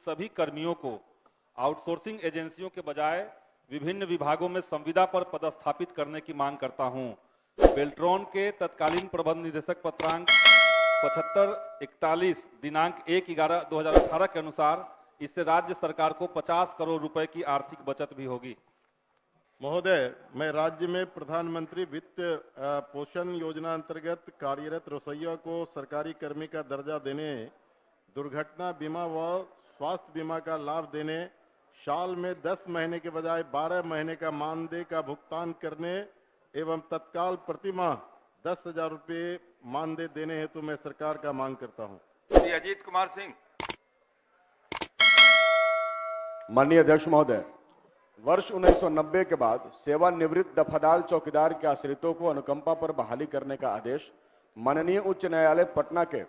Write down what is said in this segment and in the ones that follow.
सभी कर्मियों को आउटसोर्सिंग एजेंसियों के बजाय विभिन्न विभागों में संविदा पर पदस्थापित करने की मांग करता हूं। बेल्ट्रॉन के तत्कालीन प्रबंध निदेशक पत्रांक 7541 दिनांक 1/11/2018 के अनुसार इससे राज्य सरकार को 50 करोड़ रुपए की आर्थिक बचत भी होगी। महोदय, मैं राज्य में प्रधानमंत्री वित्त पोषण योजना अंतर्गत कार्यरत रसोइया को सरकारी कर्मी का दर्जा देने, दुर्घटना बीमा व स्वास्थ्य बीमा का लाभ देने, साल में 10 महीने के बजाय 12 महीने का मानदेय का भुगतान करने एवं तत्काल प्रतिमाह 10,000 रुपये मानदेय देने हेतु मैं सरकार का मांग करता हूं। श्री अजीत कुमार सिंह। माननीय अध्यक्ष महोदय, वर्ष 1990 के बाद सेवानिवृत्त दफादार चौकीदार के आश्रितों को अनुकंपा पर बहाली करने का आदेश माननीय उच्च न्यायालय पटना के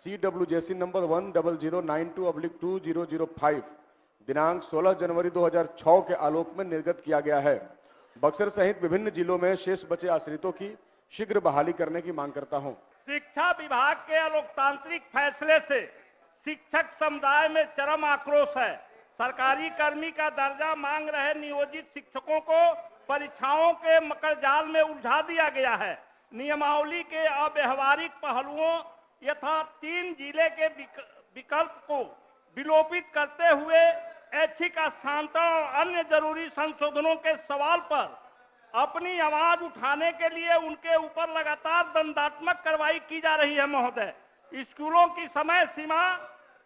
CWJC नंबर 10092/2005 दिनांक 16 जनवरी 2006 के आलोक में निर्गत किया गया है। बक्सर सहित विभिन्न जिलों में शेष बचे आश्रितों की शीघ्र बहाली करने की मांग करता हूं। शिक्षा विभाग के अलोकतांत्रिक फैसले से शिक्षक समुदाय में चरम आक्रोश है। सरकारी कर्मी का दर्जा मांग रहे नियोजित शिक्षकों को परीक्षाओं के मकड़जाल में उलझा दिया गया है। नियमावली के अव्यावहारिक पहलुओं यथा 3 जिले के विकल्प को विलोपित करते हुए ऐच्छिक स्थानांतरण और अन्य जरूरी संशोधनों के सवाल पर अपनी आवाज उठाने के लिए उनके ऊपर लगातार दंडात्मक कार्रवाई की जा रही है। महोदय, स्कूलों की समय सीमा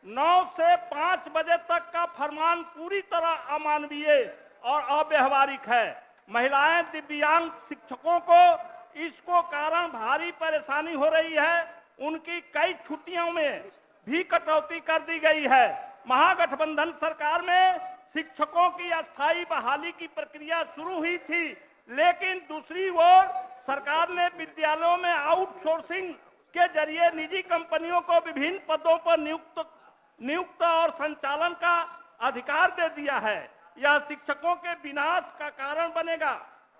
9 से 5 बजे तक का फरमान पूरी तरह अमानवीय और अव्यावहारिक है। महिलाएं दिव्यांग शिक्षकों को इसको कारण भारी परेशानी हो रही है। उनकी कई छुट्टियों में भी कटौती कर दी गई है। महागठबंधन सरकार में शिक्षकों की अस्थायी बहाली की प्रक्रिया शुरू हुई थी, लेकिन दूसरी ओर सरकार ने विद्यालयों में आउटसोर्सिंग के जरिए निजी कंपनियों को विभिन्न पदों पर नियुक्त और संचालन का अधिकार दे दिया है। यह शिक्षकों के विनाश का कारण बनेगा।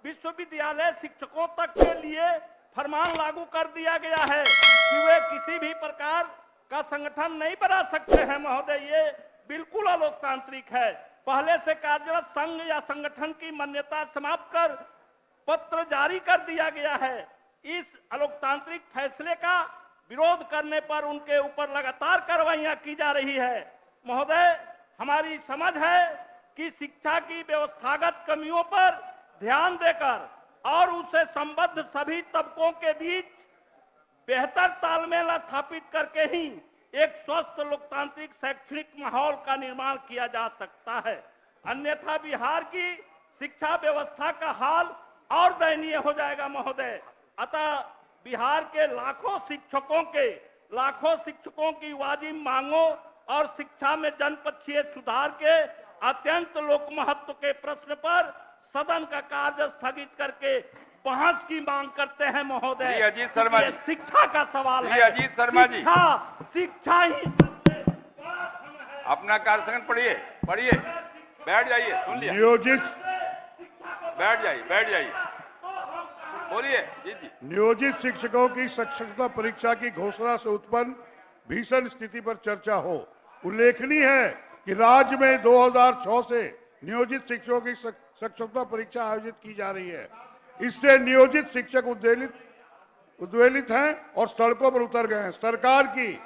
विश्वविद्यालय शिक्षकों तक के लिए फरमान लागू कर दिया गया है कि वे किसी भी प्रकार का संगठन नहीं बना सकते हैं। महोदय, ये बिल्कुल अलोकतांत्रिक है। पहले से कार्यरत संघ या संगठन की मान्यता समाप्त कर पत्र जारी कर दिया गया है। इस अलोकतांत्रिक फैसले का विरोध करने पर उनके ऊपर लगातार कार्रवाइयां की जा रही है। महोदय, हमारी समझ है कि शिक्षा की व्यवस्थागत कमियों पर ध्यान देकर और उससे संबद्ध सभी तबकों के बीच बेहतर तालमेल स्थापित करके ही एक स्वस्थ लोकतांत्रिक शैक्षणिक माहौल का निर्माण किया जा सकता है। अन्यथा बिहार की शिक्षा व्यवस्था का हाल और दयनीय हो जाएगा। महोदय, अतः बिहार के लाखों शिक्षकों की वाजिब मांगों और शिक्षा में जनपक्षीय सुधार के अत्यंत लोकमहत्व के प्रश्न पर सदन का कार्य स्थगित करके बहस की मांग करते हैं। महोदय, अजीत शर्मा जी, शिक्षा का सवाल है। अजीत शर्मा जी, शिक्षा ही अपना कार्यक्रम पढ़िए, बैठ जाइए, सुन लिया। नियोजित बैठ जाइए, बोलिए जी। नियोजित शिक्षकों की शिक्षकता परीक्षा की घोषणा से उत्पन्न भीषण स्थिति पर चर्चा हो। उल्लेखनीय है कि राज्य में 2006 से नियोजित शिक्षकों की शिक्षकता परीक्षा आयोजित की जा रही है। इससे नियोजित शिक्षक उद्वेलित हैं और सड़कों पर उतर गए हैं। सरकार की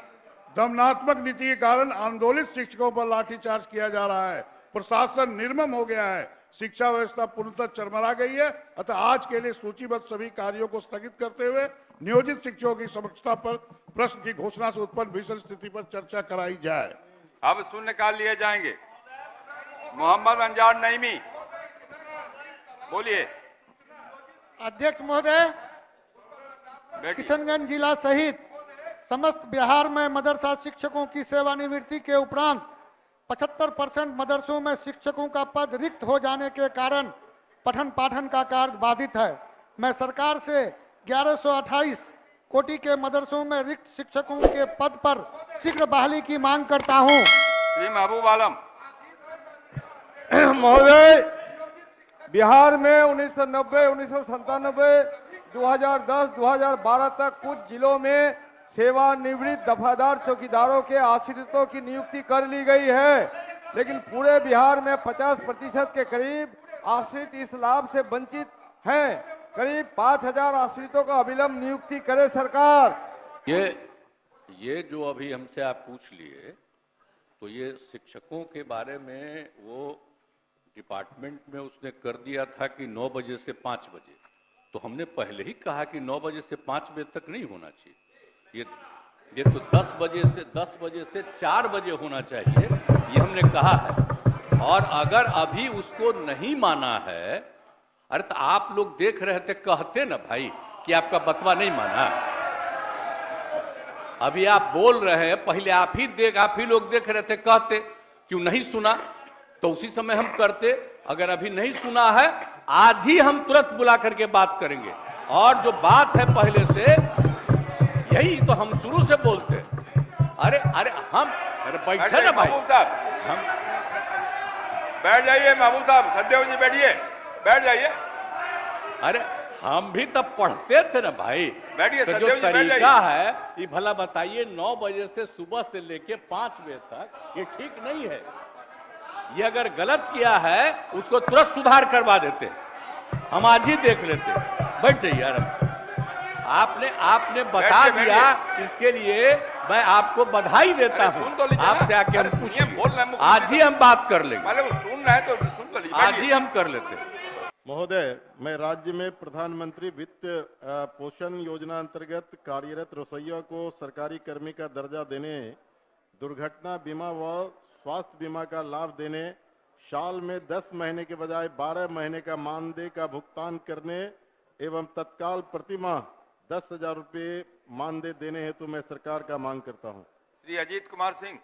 दमनात्मक नीति के कारण आंदोलित शिक्षकों पर लाठीचार्ज किया जा रहा है। प्रशासन निर्मम हो गया है। शिक्षा व्यवस्था पूर्णतः चरमरा गई है। अतः आज के लिए सूचीबद्ध सभी कार्यों को स्थगित करते हुए नियोजित शिक्षकों की समक्षता पर प्रश्न की घोषणा से उत्पन्न भीषण स्थिति पर चर्चा कराई जाए। अब शून्यकाल लिए जाएंगे। मोहम्मद अंजार नईमी, बोलिए। अध्यक्ष महोदय, किशनगंज जिला सहित समस्त बिहार में मदरसा शिक्षकों की सेवानिवृत्ति के उपरांत 75% मदरसों में शिक्षकों का पद रिक्त हो जाने के कारण पठन पाठन का कार्य बाधित है। मैं सरकार से 1128 कोटि के मदरसों में रिक्त शिक्षकों के पद पर शीघ्र बहाली की मांग करता हूं। श्री महबूब आलम। महोदय, बिहार में 1990, 1997, 2010, 2012 तक कुछ जिलों में सेवानिवृत्त दफादार चौकीदारों के आश्रितों की नियुक्ति कर ली गई है, लेकिन पूरे बिहार में 50% के करीब आश्रित इस लाभ से वंचित हैं। करीब 5000 आश्रितों का अविलंब नियुक्ति करे सरकार। ये जो अभी हमसे आप पूछ लिए, तो ये शिक्षकों के बारे में वो डिपार्टमेंट में उसने कर दिया था कि 9 बजे से 5 बजे, तो हमने पहले ही कहा कि 9 बजे से 5 बजे तक नहीं होना चाहिए, ये तो 10 बजे से 4 बजे होना चाहिए, ये हमने कहा है। और अगर अभी उसको नहीं माना है, अरे तो आप लोग देख रहे थे, कहते ना भाई कि आपका बतवा नहीं माना। अभी आप बोल रहे हैं, पहले आप ही लोग देख रहे थे, कहते क्यों नहीं सुना, तो उसी समय हम करते। अगर अभी नहीं सुना है, आज ही हम तुरंत बुला करके बात करेंगे। और जो बात है पहले से, यही तो हम शुरू से बोलते। अरे बैठे ना भाई, हम बैठ जाइए। महमूद साहब, सदैव जी बैठिए, बैठ जाइए। अरे हम भी तब पढ़ते थे ना भाई। बैठिए, तो जो तरीका है, ये भला बताइए, 9 बजे से सुबह से लेके 5 बजे तक, ये ठीक नहीं है। ये अगर गलत किया है, उसको तुरंत सुधार करवा देते, हम आज ही देख लेते। बैठ जाइए यार, आपने बता दिया, इसके लिए मैं आपको बधाई देता हूँ। आपसे आके हम पूछे, बोल रहे हैं, आज ही हम बात कर लेंगे। सुन रहे हैं तो सुन तो लीजिए। आज ही हम कर लेते। महोदय, मैं राज्य में प्रधानमंत्री वित्त पोषण योजना अंतर्गत कार्यरत रसोइयों को सरकारी कर्मी का दर्जा देने, दुर्घटना बीमा व स्वास्थ्य बीमा का लाभ देने, साल में 10 महीने के बजाय 12 महीने का मानदेय का भुगतान करने एवं तत्काल प्रतिमाह 10,000 रुपये मानदेय देने हेतु मैं सरकार का मांग करता हूं। श्री अजीत कुमार सिंह।